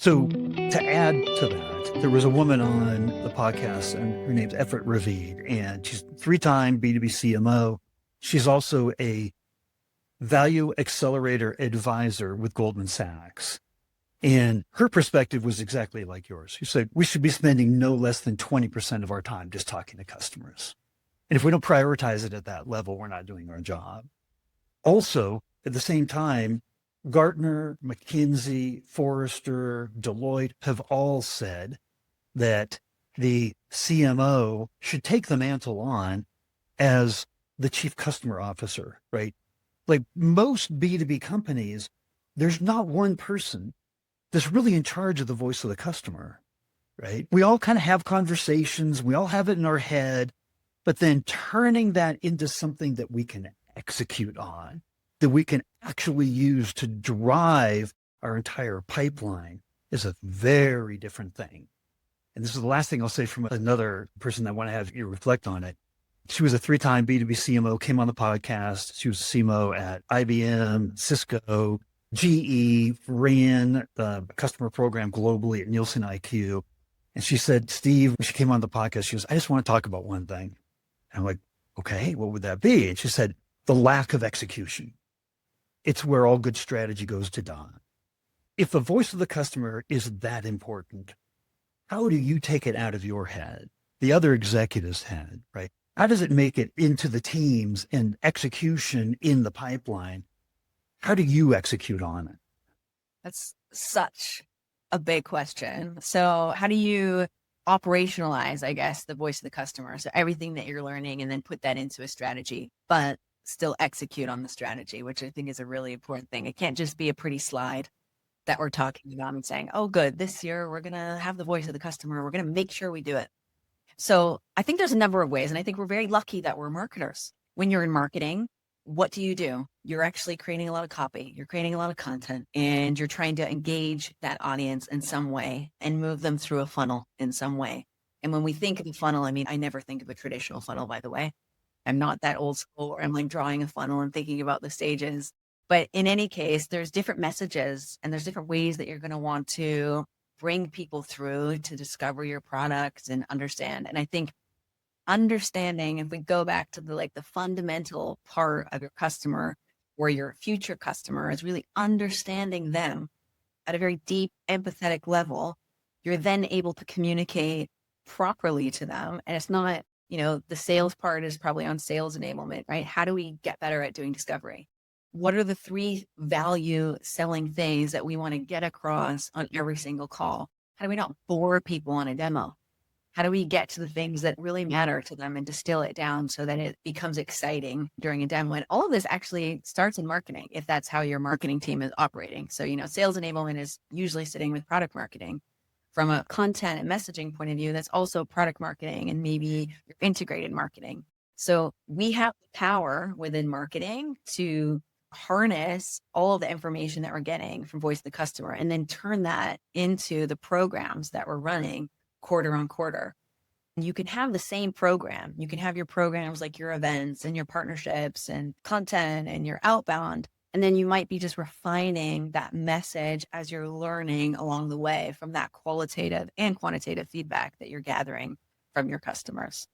So to add to that, there was a woman on the podcast and her name's Efrat Ravid, and she's three-time B2B CMO. She's also a value accelerator advisor with Goldman Sachs. And her perspective was exactly like yours. She said, we should be spending no less than 20% of our time just talking to customers. And if we don't prioritize it at that level, we're not doing our job. Also, at the same time, Gartner, McKinsey, Forrester, Deloitte have all said that the CMO should take the mantle on as the chief customer officer, right? Like most B2B companies, there's not one person that's really in charge of the voice of the customer, right? We all kind of have conversations, we all have it in our head, but then turning that into something that we can execute on, that we can actually use to drive our entire pipeline is a very different thing. And this is the last thing I'll say from another person that I want to have you reflect on it. She was a three-time B2B CMO, came on the podcast. She was a CMO at IBM, Cisco, GE, ran the customer program globally at Nielsen IQ. And she said, Steve, when she came on the podcast, she goes, I just want to talk about one thing. And I'm like, okay, what would that be? And she said, the lack of execution. It's where all good strategy goes to die. If the voice of the customer is that important, how do you take it out of your head, the other executive's head, right? How does it make it into the teams and execution in the pipeline? How do you execute on it? That's such a big question. So how do you operationalize, I guess, the voice of the customer? So everything that you're learning and then put that into a strategy, but still execute on the strategy, which I think is a really important thing. It can't just be a pretty slide that we're talking about and saying, oh, good, this year we're going to have the voice of the customer. We're going to make sure we do it. So I think there's a number of ways. And I think we're very lucky that we're marketers. When you're in marketing, what do? You're actually creating a lot of copy. You're creating a lot of content and you're trying to engage that audience in some way and move them through a funnel in some way. And when we think of a funnel, I mean, I never think of a traditional funnel, by the way. I'm not that old school where I'm like drawing a funnel and thinking about the stages. But in any case, there's different messages and there's different ways that you're going to want to bring people through to discover your products and understand. And I think understanding, if we go back to the fundamental part of your customer or your future customer, is really understanding them at a very deep empathetic level. You're then able to communicate properly to them. And it's not, the sales part is probably on sales enablement, right? How do we get better at doing discovery? What are the 3 value selling things that we want to get across on every single call? How do we not bore people on a demo? How do we get to the things that really matter to them and distill it down so that it becomes exciting during a demo? And all of this actually starts in marketing, if that's how your marketing team is operating. So, sales enablement is usually sitting with product marketing. From a content and messaging point of view, that's also product marketing and maybe your integrated marketing. So we have the power within marketing to harness all of the information that we're getting from voice of the customer and then turn that into the programs that we're running quarter on quarter. You can have the same program. You can have your programs like your events and your partnerships and content and your outbound. And then you might be just refining that message as you're learning along the way from that qualitative and quantitative feedback that you're gathering from your customers.